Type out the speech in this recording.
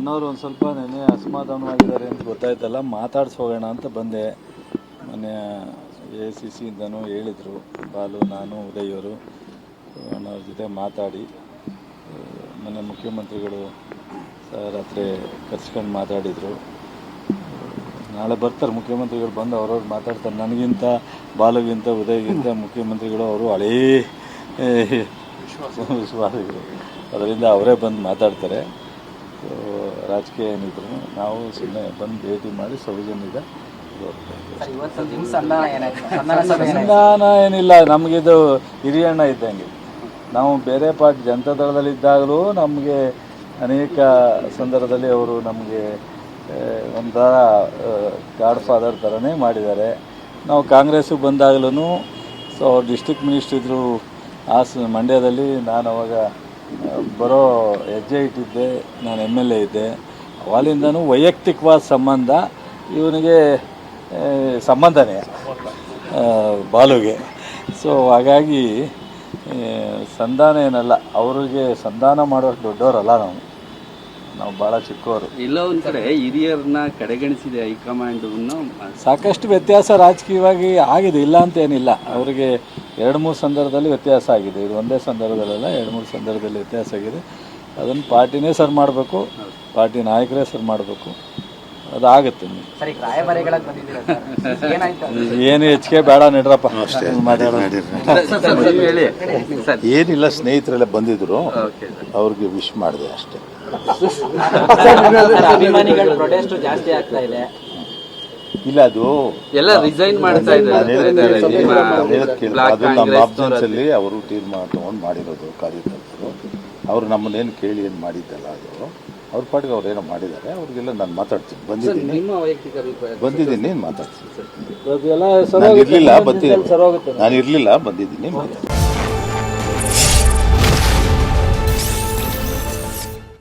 ಅಣ್ಣವರು ಒಂದು ಸ್ವಲ್ಪ ನೆನ್ನೆ ಅಸಮಾಧಾನವಾಗಿದ್ದಾರೆ ಅಂತ ಗೊತ್ತಾಯ್ತಲ್ಲ, ಮಾತಾಡ್ಸೋಗೋಣ ಅಂತ ಬಂದೆ. ಮೊನ್ನೆ AICC-ಇಂದನೂ ಹೇಳಿದರು, ಬಾಲು, ನಾನು, ಉದಯವರು ಅಣ್ಣವ್ರ ಜೊತೆ ಮಾತಾಡಿ, ಮೊನ್ನೆ ಮುಖ್ಯಮಂತ್ರಿಗಳು ರಾತ್ರಿ ಕರ್ಸ್ಕೊಂಡು ಮಾತಾಡಿದರು. ನಾಳೆ ಬರ್ತಾರೆ ಮುಖ್ಯಮಂತ್ರಿಗಳು, ಬಂದು ಅವ್ರವ್ರು ಮಾತಾಡ್ತಾರೆ. ನನಗಿಂತ, ಬಾಲುಗಿಂತ, ಉದಯಗಿಂತ ಮುಖ್ಯಮಂತ್ರಿಗಳು ಅವರು ಹಳೇ ವಿಶ್ವಾಸಿಗಳು, ಅದರಿಂದ ಅವರೇ ಬಂದು ಮಾತಾಡ್ತಾರೆ. ರಾಜಕೀಯ ಏನಿದ್ರು ನಾವು ಸುಮ್ಮನೆ ಬಂದು ಭೇಟಿ ಮಾಡಿ ಸೌಜನ್ಯದ ಸಂಧಾನ ಏನಿಲ್ಲ. ನಮಗಿದು ಹಿರಿಯಣ್ಣ ಇದ್ದಂಗೆ. ನಾವು ಬೇರೆ ಪಾರ್ಟಿ ಜನತಾದಳದಲ್ಲಿದ್ದಾಗಲೂ ನಮಗೆ ಅನೇಕ ಸಂದರ್ಭದಲ್ಲಿ ಅವರು ನಮಗೆ ಒಂಥರ ಗಾಡ್ ಫಾದರ್ ಥರನೇ ಮಾಡಿದ್ದಾರೆ. ನಾವು ಕಾಂಗ್ರೆಸ್ಸಿಗೆ ಬಂದಾಗಲೂ ಅವ್ರು ಡಿಸ್ಟ್ರಿಕ್ಟ್ ಮಿನಿಸ್ಟ್ರ್ ಇದ್ದರು ಮಂಡ್ಯದಲ್ಲಿ. ನಾನು ಅವಾಗ ಬರೋ ಹೆಜ್ಜೆ ಇಟ್ಟಿದ್ದೆ, ನಾನು MLA ಇದ್ದೆ. ಅವಾಗಿಂದನೂ ವೈಯಕ್ತಿಕವಾದ ಸಂಬಂಧ ಇವನಿಗೆ ಸಂಬಂಧನೇ ಬಾಲುಗೆ. ಸೊ ಹಾಗಾಗಿ ಸಂಧಾನ ಏನಲ್ಲ, ಅವ್ರಿಗೆ ಸಂಧಾನ ಮಾಡೋಷ್ಟು ದೊಡ್ಡವರಲ್ಲ ನಾವು ಭಾಳ ಚಿಕ್ಕವರು. ಇಲ್ಲ ಒಂದು ಕಡೆ ಹಿರಿಯರನ್ನ ಕಡೆಗಣಿಸಿದೆ ಹೈಕಮಾಂಡ್. ಸಾಕಷ್ಟು ವ್ಯತ್ಯಾಸ ರಾಜಕೀಯವಾಗಿ ಆಗಿದೆ, ಇಲ್ಲ ಅಂತ ಏನಿಲ್ಲ. ಅವರಿಗೆ 2-3 ಸಂದರ್ಭದಲ್ಲಿ ವ್ಯತ್ಯಾಸ ಆಗಿದೆ. ಇದು ಒಂದೇ ಸಂದರ್ಭದಲ್ಲ, 2-3 ಸಂದರ್ಭದಲ್ಲಿ ವ್ಯತ್ಯಾಸ ಆಗಿದೆ. ಅದನ್ನು ಪಾರ್ಟಿನೇ ಸರ್ ಮಾಡಬೇಕು, ಪಾರ್ಟಿ ನಾಯಕರೇ ಸರ್ ಮಾಡಬೇಕು. ಅದಾಗುತ್ತೆ. ಏನು ಹೆಚ್ಚಿಗೆ ಬೇಡ ನಡ್ರಪ್ಪ, ಏನಿಲ್ಲ, ಸ್ನೇಹಿತರೆಲ್ಲ ಬಂದಿದ್ರು, ಅವ್ರಿಗೆ ವಿಶ್ ಮಾಡಿದೆ ಅಷ್ಟೇ. ಇಲ್ಲ, ಅದು ಎಲ್ಲ ರಿಸೈನ್ ಮಾಡ್ತಾ ಇದ್ದಾರೆ. ಅದು ನಮ್ಮ ಆಬ್ಸೆನ್ಸಲ್ಲಿ ಅವರು ತೀರ್ಮಾನ ತೊಗೊಂಡು ಮಾಡಿರೋದು ಕಾರ್ಯಕರ್ತರು. ಅವರು ನಮ್ಮನ್ನೇನು ಕೇಳಿ ಏನು ಮಾಡಿದ್ದಲ್ಲ, ಅದು ಅವ್ರ ಪಾಟಿಗೆ ಅವ್ರು ಏನೋ ಮಾಡಿದ್ದಾರೆ. ಅವ್ರಿಗೆಲ್ಲ ನಾನು ಮಾತಾಡ್ತೀನಿ, ಬಂದಿದ್ದೀನಿ ಮಾತಾಡ್ತೀನಿ. ನಾನು ಇರಲಿಲ್ಲ, ಬಂದಿದ್ದೀನಿ, ಮಾತಾಡ್ತೀನಿ.